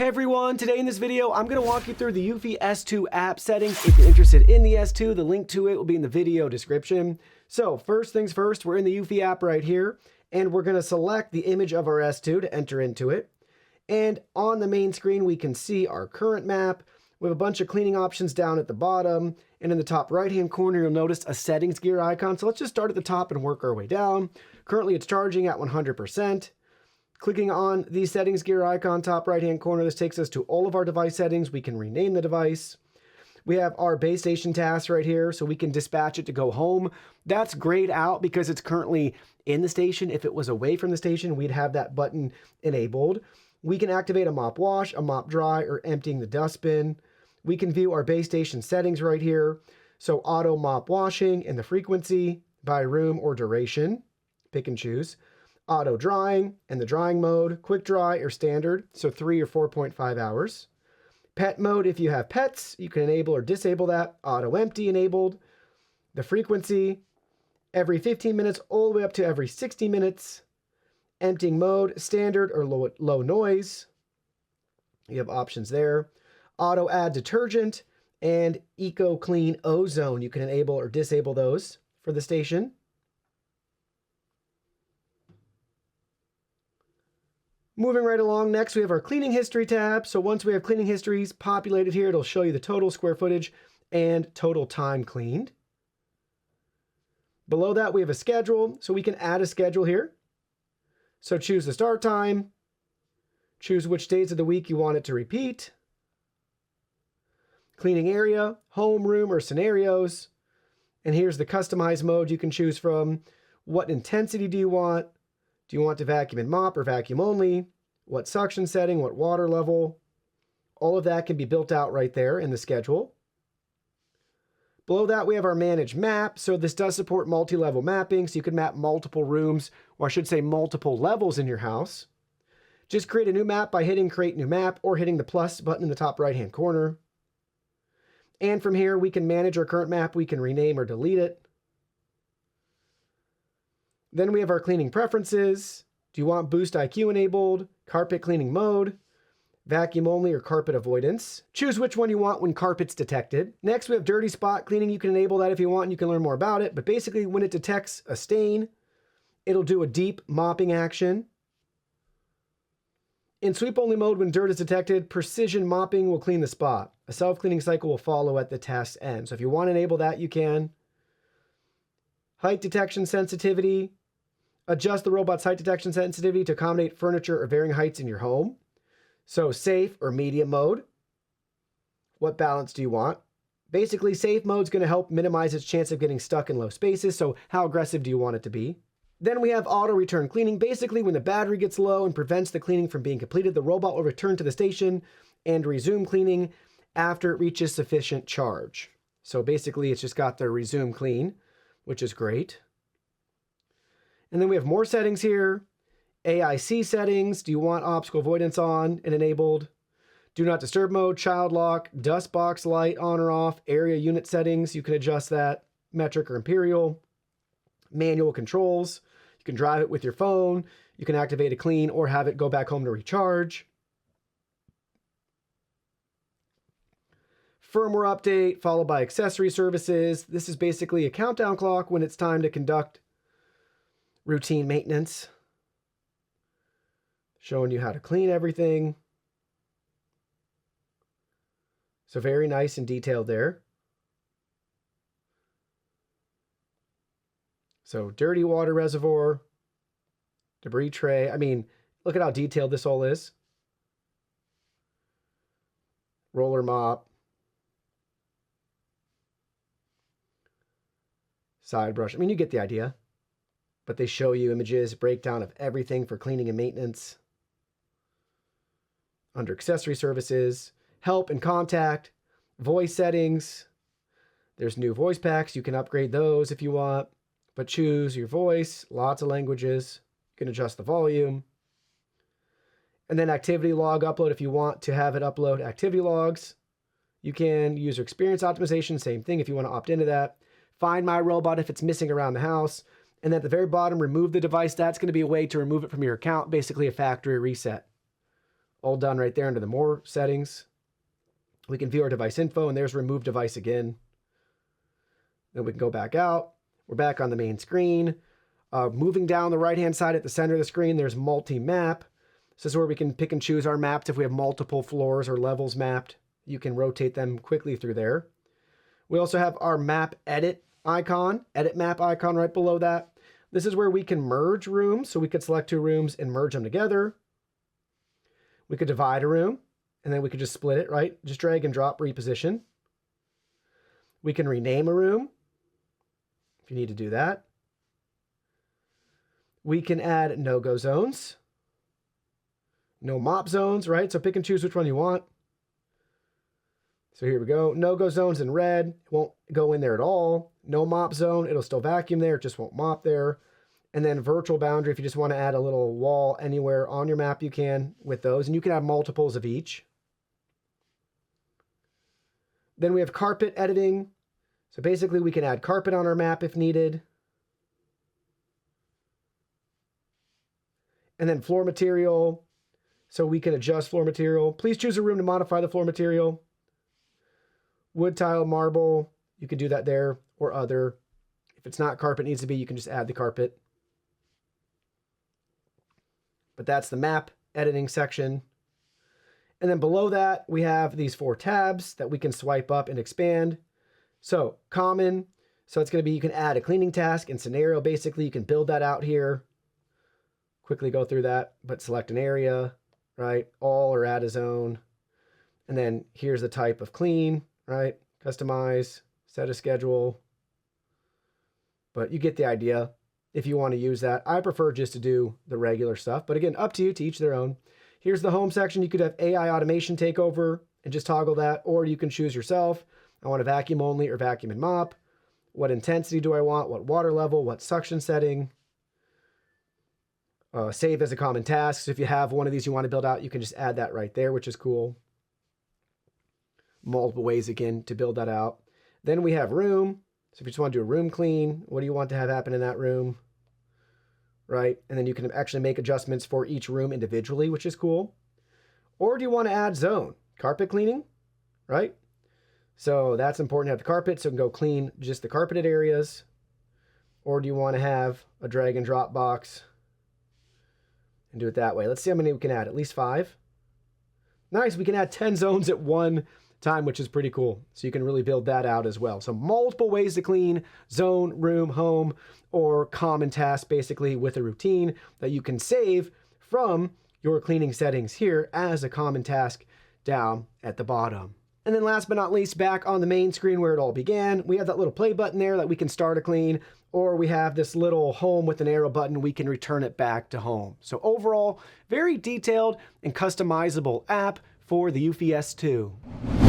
Hey everyone, today in this video, I'm going to walk you through the eufy S2 app settings. If you're interested in the S2, the link to it will be in the video description. So first things first, we're in the eufy app right here, and we're going to select the image of our S2 to enter into it. And on the main screen, we can see our current map. We have a bunch of cleaning options down at the bottom, and in the top right-hand corner, you'll notice a settings gear icon. So let's just start at the top and work our way down. Currently, it's charging at 100%. Clicking on the settings gear icon, top right-hand corner, this takes us to all of our device settings. We can rename the device. We have our base station task right here, so we can dispatch it to go home. That's grayed out because it's currently in the station. If it was away from the station, we'd have that button enabled. We can activate a mop wash, a mop dry, or emptying the dustbin. We can view our base station settings right here. So auto mop washing and the frequency by room or duration. Pick and choose. Auto drying and the drying mode, quick dry or standard, so 3 or 4.5 hours. Pet mode, if you have pets, you can enable or disable that. Auto empty enabled. The frequency, every 15 minutes all the way up to every 60 minutes. Emptying mode, standard or low noise. You have options there. Auto add detergent and eco clean ozone. You can enable or disable those for the station. Moving right along, next we have our cleaning history tab. So once we have cleaning histories populated here, it'll show you the total square footage and total time cleaned. Below that, we have a schedule, so we can add a schedule here. So choose the start time, choose which days of the week you want it to repeat, cleaning area, home, room, or scenarios. And here's the customized mode you can choose from. What intensity do you want? Do you want to vacuum and mop or vacuum only? What suction setting, what water level? All of that can be built out right there in the schedule. Below that, we have our manage map. So this does support multi-level mapping, so you can map multiple rooms, or I should say multiple levels in your house. Just create a new map by hitting create new map or hitting the plus button in the top right-hand corner. And from here, we can manage our current map. We can rename or delete it. Then we have our cleaning preferences. Do you want Boost IQ enabled, carpet cleaning mode, vacuum only, or carpet avoidance? Choose which one you want when carpet's detected. Next, we have dirty spot cleaning. You can enable that if you want, and you can learn more about it. But basically, when it detects a stain, it'll do a deep mopping action. In sweep only mode, when dirt is detected, precision mopping will clean the spot. A self-cleaning cycle will follow at the task's end. So if you want to enable that, you can. Height detection sensitivity. Adjust the robot's height detection sensitivity to accommodate furniture or varying heights in your home. So safe or medium mode. What balance do you want? Basically, safe mode is going to help minimize its chance of getting stuck in low spaces. So how aggressive do you want it to be? Then we have auto return cleaning. Basically, when the battery gets low and prevents the cleaning from being completed, the robot will return to the station and resume cleaning after it reaches sufficient charge. So basically, it's just got the resume clean, which is great. And then we have more settings here. AIC settings. Do you want obstacle avoidance on and enabled? Do not disturb mode, child lock, dust box light on or off, area unit settings. You can adjust that, metric or imperial. Manual controls. You can drive it with your phone. You can activate a clean or have it go back home to recharge. Firmware update followed by accessory services. This is basically a countdown clock when it's time to conduct routine maintenance. Showing you how to clean everything. So very nice and detailed there. So dirty water reservoir, debris tray. I mean, look at how detailed this all is. Roller mop. Side brush. I mean, you get the idea. But they show you images, breakdown of everything for cleaning and maintenance. Under accessory services, help and contact, voice settings. There's new voice packs. You can upgrade those if you want, but choose your voice, lots of languages. You can adjust the volume. And then activity log upload if you want to have it upload activity logs. You can user experience optimization, same thing if you want to opt into that. Find my robot if it's missing around the house. And at the very bottom, remove the device. That's going to be a way to remove it from your account, basically a factory reset. all done right there under the more settings. We can view our device info, and there's remove device again. Then we can go back out. We're back on the main screen. Moving down the right-hand side at the center of the screen, there's multi-map. This is where we can pick and choose our maps. If we have multiple floors or levels mapped, you can rotate them quickly through there. We also have our map edit icon, edit map icon right below that. This is where we can merge rooms. So we could select two rooms and merge them together. We could divide a room, and then we could just split it, right? Just drag and drop, reposition. We can rename a room if you need to do that. We can add no-go zones. No mop zones, right? So pick and choose which one you want. So here we go. No-go zones in red. It won't go in there at all. No mop zone. It'll still vacuum there. It just won't mop there. And then virtual boundary. If you just want to add a little wall anywhere on your map, you can with those. And you can have multiples of each. Then we have carpet editing. So basically we can add carpet on our map if needed. And then floor material. So we can adjust floor material. Please choose a room to modify the floor material. Wood, tile, marble. You can do that there or other. If it's not carpet needs to be, you can just add the carpet. But that's the map editing section. And then below that, we have these 4 tabs that we can swipe up and expand. So common. So it's going to be, you can add a cleaning task and scenario. Basically, you can build that out here. Quickly go through that, but select an area, right? All or add a zone. And then here's the type of clean, right? Customize, set a schedule. But you get the idea if you want to use that. I prefer just to do the regular stuff, but again, up to you, to each their own. Here's the home section. You could have AI automation take over and just toggle that, or you can choose yourself. I want a vacuum only or vacuum and mop. What intensity do I want? What water level? What suction setting? Save as a common task. So if you have one of these you want to build out, you can just add that right there, which is cool. Multiple ways, again, to build that out. Then we have room. So if you just want to do a room clean, what do you want to have happen in that room? Right? And then you can actually make adjustments for each room individually, which is cool. Or do you want to add zone? Carpet cleaning, right? So that's important to have the carpet, so you can go clean just the carpeted areas. Or do you want to have a drag and drop box and do it that way? Let's see how many we can add. At least 5. Nice, we can add 10 zones at one time, which is pretty cool. So you can really build that out as well. So multiple ways to clean: zone, room, home, or common task, basically with a routine that you can save from your cleaning settings here as a common task down at the bottom. And then last but not least, back on the main screen where it all began, we have that little play button there that we can start a clean, or we have this little home with an arrow button. We can return it back to home. So overall, very detailed and customizable app for the eufy S2.